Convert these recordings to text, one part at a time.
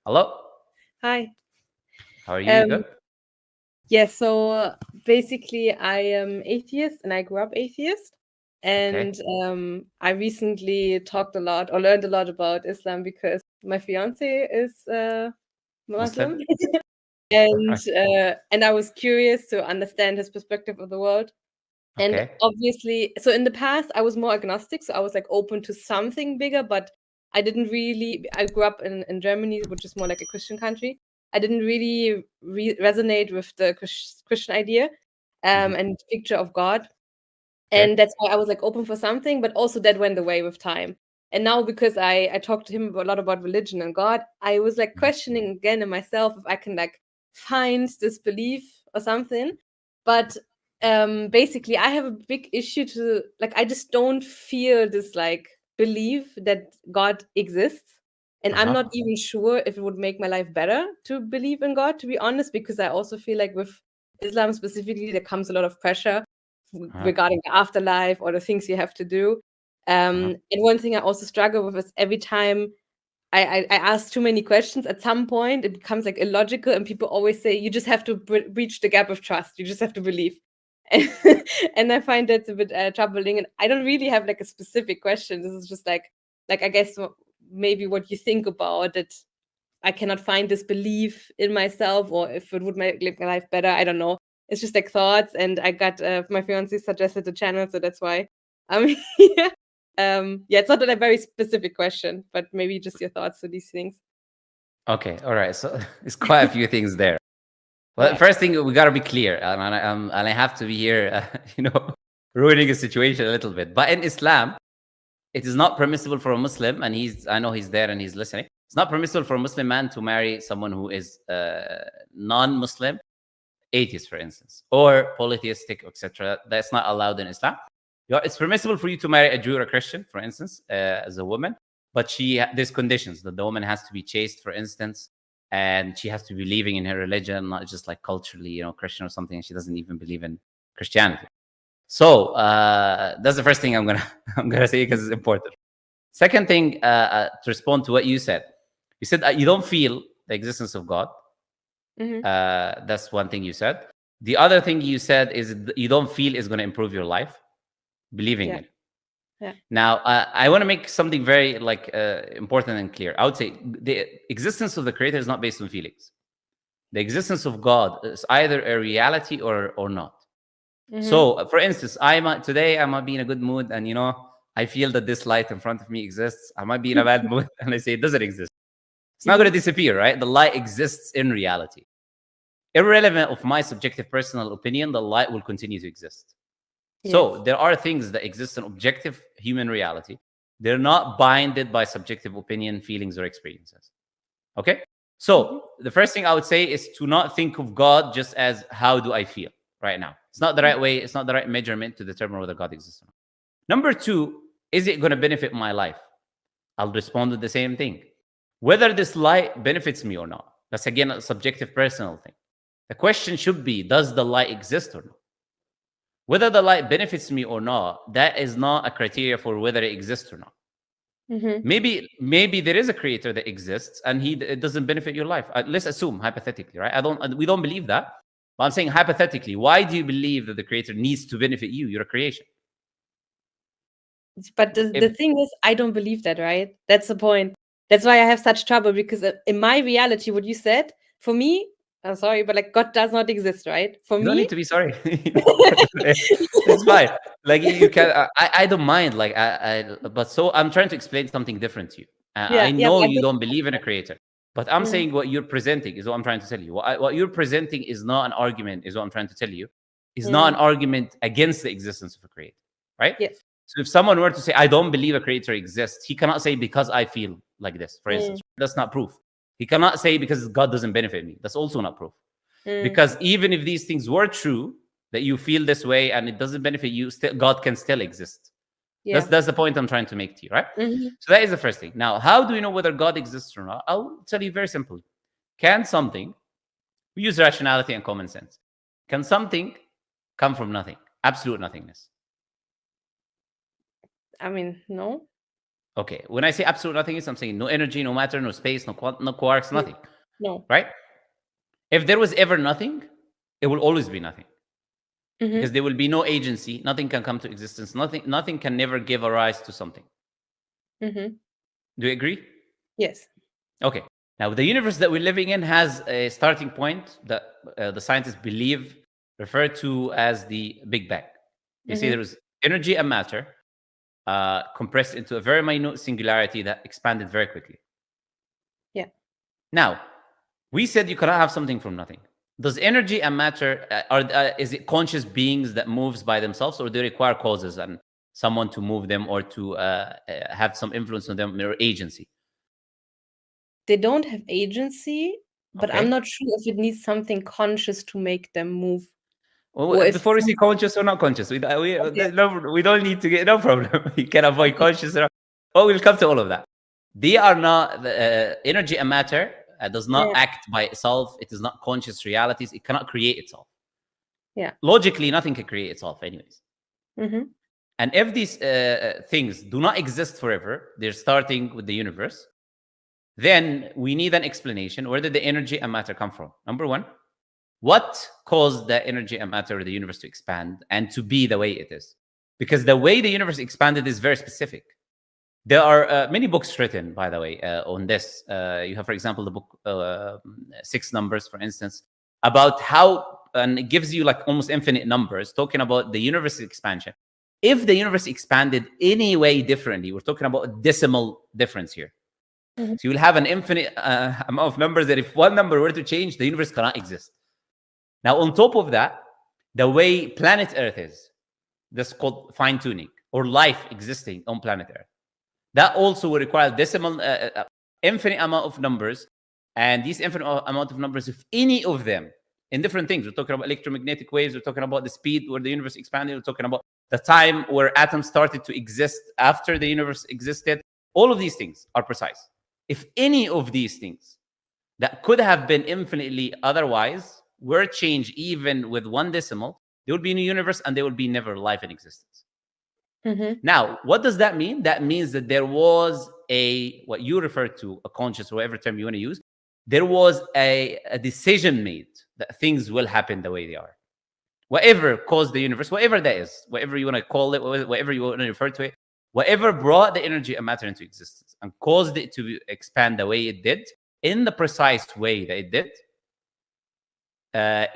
Hello. Hi. How are you? You good? Um, yeah, so basically, I am atheist and I grew up atheist. And Okay. I recently talked a lot or learned a lot about Islam because my fiance is Muslim? Muslim. And Right. I was curious to understand his perspective of the world. And Okay. obviously, so in the past, I was more agnostic. So I was like open to something bigger, but I didn't really. I grew up in Germany, which is more like a Christian country. I didn't really resonate with the Christian idea Hmm. and picture of God. Okay. And that's why I was like open for something, but also that went away with time. And now because I talked to him a lot about religion and God, I was like Mhm. questioning again in myself if I can like find this belief or something. But basically I have a big issue to like I just don't feel this like belief that God exists. And I'm not Uh-huh. even sure if it would make my life better to believe in God, to be honest, because I also feel like with Islam specifically, there comes a lot of pressure Uh-huh. regarding the afterlife or the things you have to do. Uh-huh. And one thing I also struggle with is every time I ask too many questions, at some point it becomes like illogical, and people always say you just have to breach the gap of trust. You just have to believe. And, and I find that's a bit troubling. And I don't really have like a specific question. This is just like I guess maybe what you think about it. I cannot find this belief in myself, or if it would make my life better. I don't know. It's just like thoughts, and I got my fiance suggested the channel, so that's why I'm here. Yeah, it's not a very specific question, but maybe just your thoughts to these things. Okay. All right. So it's quite a few things there. Well, Yeah. first thing we got to be clear, and I have to be here, ruining a situation a little bit. But in Islam, it is not permissible for a Muslim, and I know he's there and he's listening. It's not permissible for a Muslim man to marry someone who is non-Muslim, atheist, for instance, or polytheistic, etc. That's not allowed in Islam. It's permissible for you to marry a Jew or a Christian, for instance, as a woman, but there's conditions that the woman has to be chaste, for instance, and she has to be believing in her religion, not just like culturally, Christian or something. And she doesn't even believe in Christianity. So that's the first thing I'm gonna I'm gonna say because it's important. Second thing, to respond to what you said you don't feel the existence of God. Hmm. That's one thing you said. The other thing you said is you don't feel is going to improve your life, believing Yeah. it. Yeah. Now, I want to make something very important and clear. I would say the existence of the Creator is not based on feelings. The existence of God is either a reality or not. Hmm. So, for instance, today I might be in a good mood, and I feel that this light in front of me exists. I might be in a bad mood, and I say it doesn't exist. It's not going to Hmm. disappear, right? The light exists in reality. Irrelevant of my subjective personal opinion, the light will continue to exist. So Yes. there are things that exist in objective human reality. They're not binded by subjective opinion, feelings, or experiences. Okay? So Hmm. the first thing I would say is to not think of God just as how do I feel right now. It's not the right way, it's not the right measurement to determine whether God exists or not. Number two, is it going to benefit my life? I'll respond with the same thing. Whether this light benefits me or not. That's again a subjective personal thing. The question should be, does the light exist or not? Whether the light benefits me or not, that is not a criteria for whether it exists or not. Hmm. Maybe there is a creator that exists and it doesn't benefit your life. Let's assume hypothetically, right? We don't believe that. But I'm saying hypothetically, why do you believe that the creator needs to benefit you? You're a creation. But If the thing is, I don't believe that, right? That's the point. That's why I have such trouble because in my reality, what you said, for me, I'm sorry, but like God does not exist, right? For You don't need me, to be sorry. It's fine. Like you can. I don't mind. But so I'm trying to explain something different to you. I yeah, yeah, know I you get don't believe in a creator, but I'm mm, saying what you're presenting is what I'm trying to tell you. What you're presenting is not an argument. Is what I'm trying to tell you. Is not an mm, argument against the existence of a creator, right? yes, So if someone were to say, "I don't believe a creator exists," he cannot say because I feel like this. For mm, instance, that's not proof. He cannot say because God doesn't benefit me. That's also not proof. mm, Because even if these things were true, that you feel this way and it doesn't benefit you, still God can still exist. That's yeah, that's the point I'm trying to make to you, right? hmm, So that is the first thing. Now, how do you know whether God exists or not? I'll tell you very simply. Can something, we use rationality and common sense, can something come from nothing? Absolute nothingness. I mean, no, Okay, when I say absolute nothingness, I'm saying no energy, no matter, no space, no quarks, nothing. No. Right? If there was ever nothing, it will always be nothing. Mhm. Because there will be no agency. Nothing can come to existence. Nothing can never give a rise to something. Mhm. Do you agree? Yes. Okay. Now, the universe that we're living in has a starting point that the scientists believe referred to as the Big Bang. They say Mhm. there was energy and matter compressed into a very minute singularity that expanded very quickly. Yeah. Now, we said you cannot have something from nothing. Does energy and matter is it conscious beings that moves by themselves, or do they require causes and someone to move them or to have some influence on them or agency? They don't have agency, but I'm Okay. not sure if it needs something conscious to make them move. Well, Or if before we say conscious or not conscious, okay. we don't need to get no problem. You can avoid conscious. Oh, we'll come to all of that. They are not energy and matter does not Yeah. act by itself. It is not conscious realities. It cannot create itself. Yeah. Logically, nothing can create itself, anyways. Mhm. And if these things do not exist forever, they're starting with the universe, then we need an explanation. Where did the energy and matter come from? Number one, what caused the energy and matter of the universe to expand and to be the way it is? Because the way the universe expanded is very specific. There are many books written, by the way, on this. You have, for example, the book Six Numbers, for instance, about how, and it gives you like almost infinite numbers, talking about the universe expansion. If the universe expanded any way differently, we're talking about a decimal difference here. Mhm. So you will have an infinite amount of numbers that if one number were to change, the universe cannot exist. Now, on top of that, the way planet Earth is, that's called fine tuning or life existing on planet Earth. That also will require decimal, infinite amount of numbers. And these infinite amount of numbers, if any of them in different things, we're talking about electromagnetic waves, we're talking about the speed where the universe expanded, we're talking about the time where atoms started to exist after the universe existed. All of these things are precise. If any of these things that could have been infinitely otherwise were changed even with one decimal, there would be a new universe and there would be never life in existence. Mhm. Now, what does that mean? That means that there was what you refer to, a conscious, or whatever term you want to use, there was a decision made that things will happen the way they are. Whatever caused the universe, whatever that is, whatever you want to call it, whatever you want to refer to it, whatever brought the energy and matter into existence and caused it to expand the way it did, in the precise way that it did,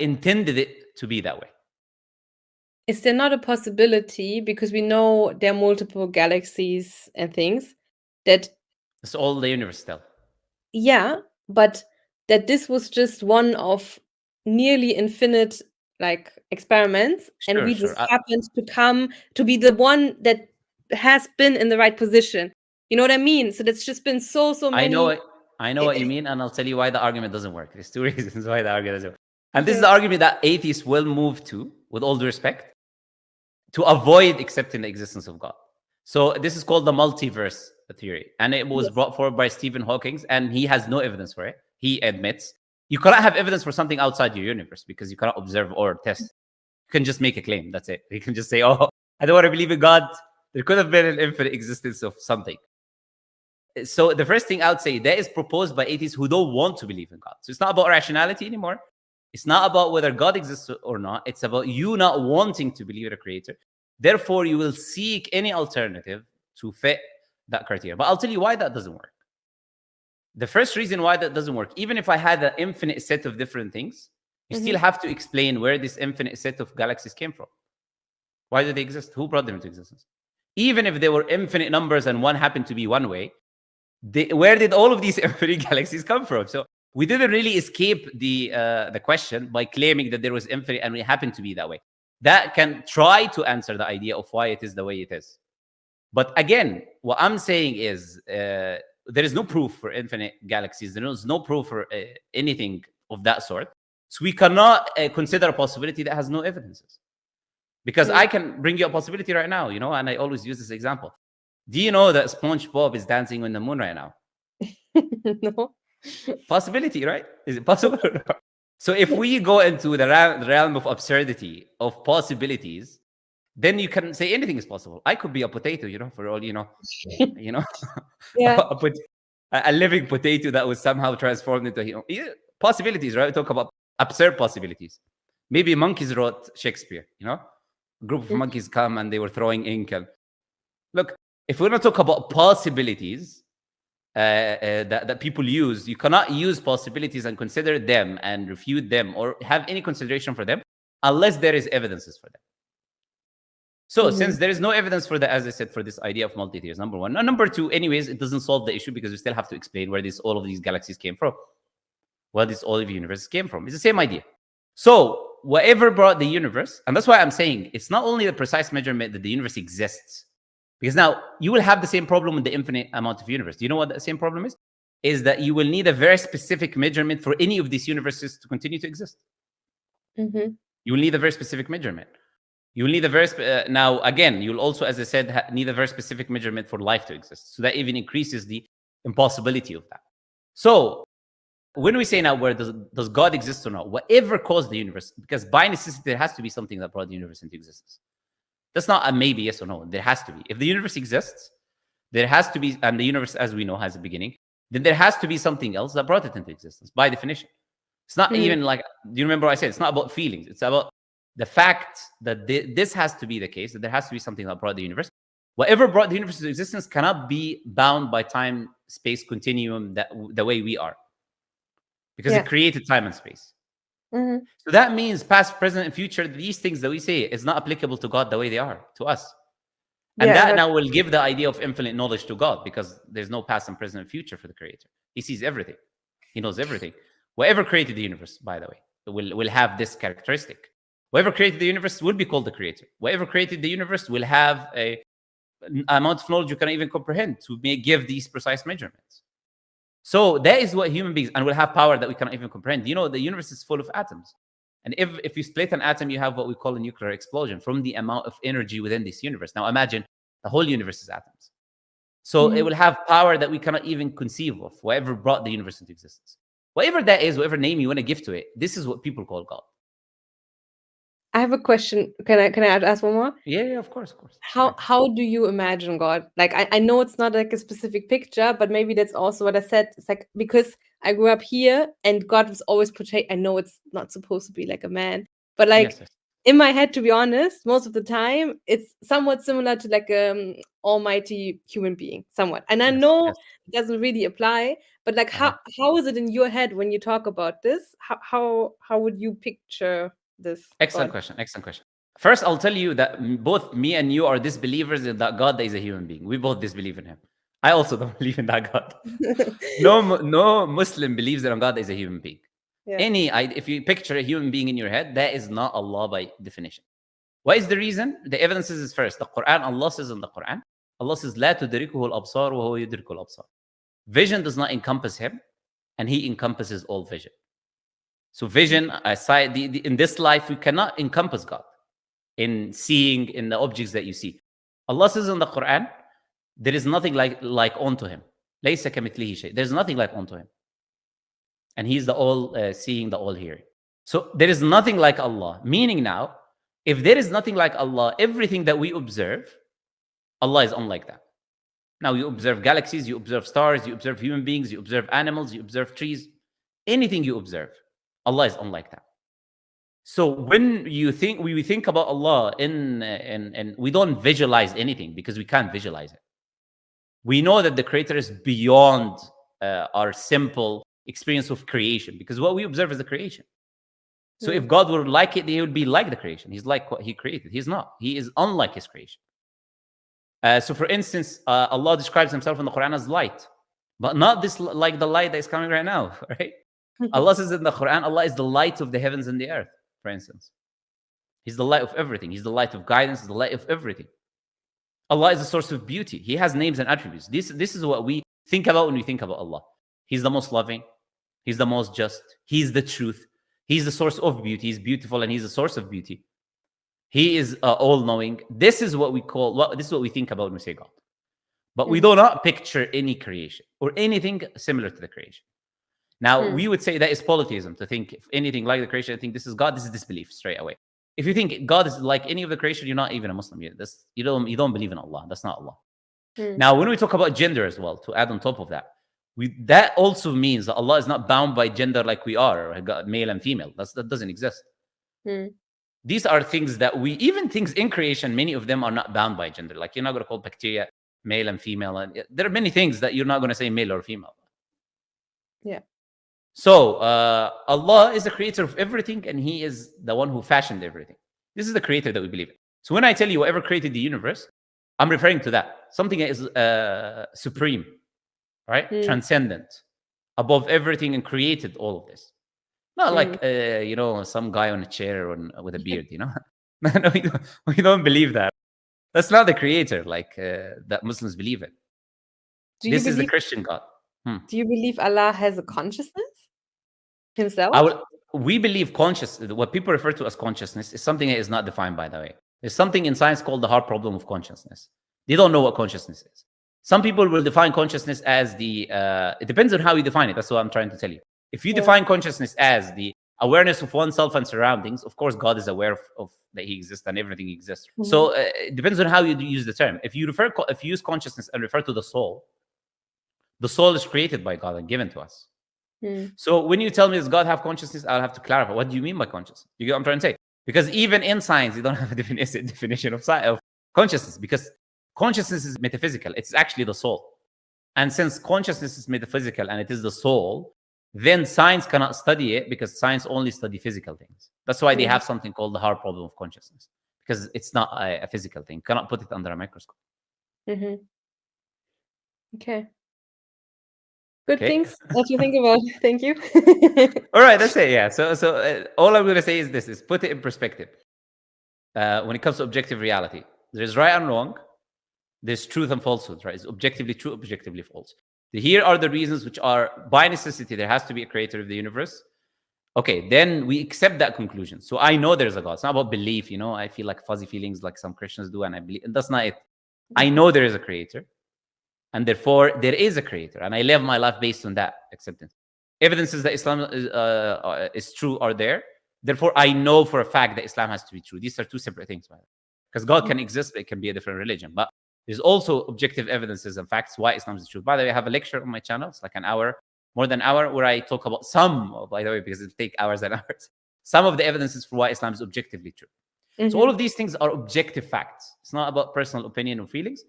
intended it to be that way. Is there not a possibility, because we know there are multiple galaxies and things, that That's all the universe still. yeah, but that this was just one of nearly infinite like experiments, and Sure, we sure. just happened to come to be the one that has been in the right position. You know what I mean? So that's just been so I know many. it. I know what you mean, and I'll tell you why the argument doesn't work. There's two reasons why the argument doesn't work. And this is Okay. the argument that atheists will move to, with all due respect, to avoid accepting the existence of God. So this is called the multiverse theory, and it was Yes. brought forward by Stephen Hawking, and he has no evidence for it. He admits you cannot have evidence for something outside your universe because you cannot observe or test. You can just make a claim. That's it. You can just say, "Oh, I don't want to believe in God. There could have been an infinite existence of something." So the first thing I would say, that is proposed by atheists who don't want to believe in God. So it's not about rationality anymore. It's not about whether God exists or not. It's about you not wanting to believe in a creator. Therefore, you will seek any alternative to fit that criteria. But I'll tell you why that doesn't work. The first reason why that doesn't work, even if I had an infinite set of different things, you still have to explain where this infinite set of galaxies came from. Why do they exist? Who brought them into existence? Even if they were infinite numbers and one happened to be one way, where did all of these infinite galaxies come from? So we didn't really escape the question by claiming that there was infinite and we happen to be that way. That can try to answer the idea of why it is the way it is. But again, what I'm saying is there is no proof for infinite galaxies. There is no proof for anything of that sort. So we cannot consider a possibility that has no evidences. Because I can bring you a possibility right now, and I always use this example. Do you know that SpongeBob is dancing on the moon right now? No. Possibility, right? Is it possible? So if we go into the realm of absurdity of possibilities, then you can say anything is possible. I could be a potato, for all Yeah. a living potato that was somehow transformed into a human. Possibilities, right? We talk about absurd possibilities. Maybe monkeys wrote Shakespeare, a group of monkeys come and they were throwing ink. And look, if we're going to talk about possibilities that people use, you cannot use possibilities and consider them and refute them or have any consideration for them unless there is evidences for them. So since there is no evidence for that, as I said, for this idea of multi-tiers, number one. And number two, anyways, it doesn't solve the issue because we still have to explain where all of these galaxies came from, where all of the universes came from. It's the same idea. So whatever brought the universe, and that's why I'm saying it's not only the precise measurement that the universe exists, because now you will have the same problem with the infinite amount of universe. Do you know what the same problem is? Is that you will need a very specific measurement for any of these universes to continue to exist. You will need a very specific measurement. You'll need a very now again. You'll also, as I said, need a very specific measurement for life to exist. So that even increases the impossibility of that. So when we say now, where does God exist or not? Whatever caused the universe, because by necessity there has to be something that brought the universe into existence. That's not a maybe yes or no. There has to be. If the universe exists, there has to be, and the universe, as we know, has a beginning. Then there has to be something else that brought it into existence. By definition, it's not even like. Do you remember what I said? It's not about feelings. It's about the fact that this has to be the case, that there has to be something that brought the universe. Whatever brought the universe into existence cannot be bound by time-space continuum the way we are. Because it created time and space. So that means past, present, and future, these things that we say is not applicable to God the way they are to us. And that now will give the idea of infinite knowledge to God because there's no past and present and future for the creator. He sees everything. He knows everything. Whatever created the universe, by the way, will have this characteristic. Whoever created the universe will be called the creator. Whoever created the universe will have an amount of knowledge you cannot even comprehend to give these precise measurements. So that is what human beings, and will have power that we cannot even comprehend. The universe is full of atoms. And if you split an atom, you have what we call a nuclear explosion from the amount of energy within this universe. Now imagine the whole universe is atoms. So it will have power that we cannot even conceive of, whatever brought the universe into existence. Whatever that is, whatever name you want to give to it, this is what people call God. I have a question. Can I ask one more? Yeah, of course. How do you imagine God? Like I know it's not like a specific picture, but maybe that's also what I said. It's like because I grew up here and God was always portrayed. I know it's not supposed to be like a man, but like in my head, to be honest, most of the time it's somewhat similar to like almighty human being, somewhat. And I know it doesn't really apply, but like how is it in your head when you talk about this? How would you picture this? Excellent question. First, I'll tell you that both me and you are disbelievers in that God that is a human being. We both disbelieve in him. I also don't believe in that God. No Muslim believes in a God that is a human being. If you picture a human being in your head, that is not Allah by definition. What is the reason? The evidence is first. The Quran, Allah says in the Quran, Allah says, "La tudrikuhu al-absar wa huwa yudriku al-absar." Vision does not encompass him, and he encompasses all vision. So vision, aside, in this life, we cannot encompass God in seeing in the objects that you see. Allah says in the Quran, there is nothing like unto him. Laysa kamithlihi shay. There's nothing like unto him. And he's the all-seeing, the all-hearing. So there is nothing like Allah. Meaning now, if there is nothing like Allah, everything that we observe, Allah is unlike that. Now you observe galaxies, you observe stars, you observe human beings, you observe animals, you observe trees. Anything you observe, Allah is unlike that. So when we think about Allah and we don't visualize anything because we can't visualize it. We know that the Creator is beyond our simple experience of creation because what we observe is the creation. So if God would like it, he would be like the creation. He's like what he created. He's not. He is unlike his creation. So for instance, Allah describes himself in the Quran as light, but not this like the light that is coming right now, right? Allah says in the Quran, Allah is the light of the heavens and the earth, for instance. He's the light of everything. He's the light of guidance, the light of everything. Allah is the source of beauty. He has names and attributes. This is what we think about when we think about Allah. He's the most loving. He's the most just. He's the truth. He's the source of beauty. He's beautiful and he's the source of beauty. He is all-knowing. This is what we think about when we say God. But we do not picture any creation or anything similar to the creation. Now, we would say that is polytheism, to think if anything like the creation, I think this is God, this is disbelief straight away. If you think God is like any of the creation, you're not even a Muslim. You don't believe in Allah. That's not Allah. Now, when we talk about gender as well, to add on top of that, that also means that Allah is not bound by gender like we are, male and female. That doesn't exist. These are things that even things in creation, many of them are not bound by gender. Like you're not going to call bacteria male and female. And there are many things that you're not going to say male or female. Yeah. So Allah is the creator of everything, and He is the one who fashioned everything. This is the creator that we believe in. So when I tell you whoever created the universe, I'm referring to that. Something that is supreme, right? Transcendent, above everything, and created all of this. Not like, some guy on a chair with a beard, No, we don't believe that. That's not the creator that Muslims believe in. This is the Christian God. Do you believe Allah has a consciousness himself? We believe consciousness, what people refer to as consciousness, is something that is not defined, by the way. There's something in science called the hard problem of consciousness. They don't know what consciousness is. Some people will define consciousness as it depends on how you define it. That's what I'm trying to tell you. If you define consciousness as the awareness of oneself and surroundings, of course, God is aware of that He exists and everything exists. So it depends on how you use the term. If you use consciousness and refer to the soul is created by God and given to us. So when you tell me, does God have consciousness? I'll have to clarify. What do you mean by consciousness? You get what I'm trying to say? Because even in science, you don't have a definition of consciousness, because consciousness is metaphysical. It's actually the soul. And since consciousness is metaphysical and it is the soul, then science cannot study it, because science only study physical things. That's why they have something called the hard problem of consciousness, because it's not a physical thing. You cannot put it under a microscope. Okay. Good things that you think about. Thank you. All right, that's it. Yeah. So all I'm going to say is this: is put it in perspective. When it comes to objective reality, there's right and wrong. There's truth and falsehood. Right? It's objectively true, objectively false. Here are the reasons which are by necessity. There has to be a creator of the universe. Okay, then we accept that conclusion. So I know there's a God. It's not about belief. I feel like fuzzy feelings like some Christians do, and I believe. And that's not it. I know there is a creator. And therefore, there is a creator. And I live my life based on that acceptance. Evidences that Islam is true are there. Therefore, I know for a fact that Islam has to be true. These are two separate things. Because God can exist, but it can be a different religion. But there's also objective evidences and facts why Islam is true. By the way, I have a lecture on my channel. It's like an hour, more than an hour, where I talk about by the way, because it'll take hours and hours, some of the evidences for why Islam is objectively true. So all of these things are objective facts. It's not about personal opinion or feelings.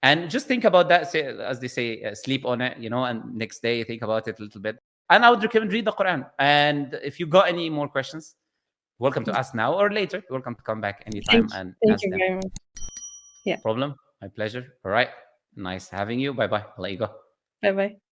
And just think about that, as they say, sleep on it, and next day think about it a little bit. And I would recommend read the Quran. And if you got any more questions, welcome to ask now or later. You're welcome to come back anytime and ask them. Very much. Yeah. Problem? My pleasure. All right. Nice having you. Bye-bye. I'll let you go. Bye-bye.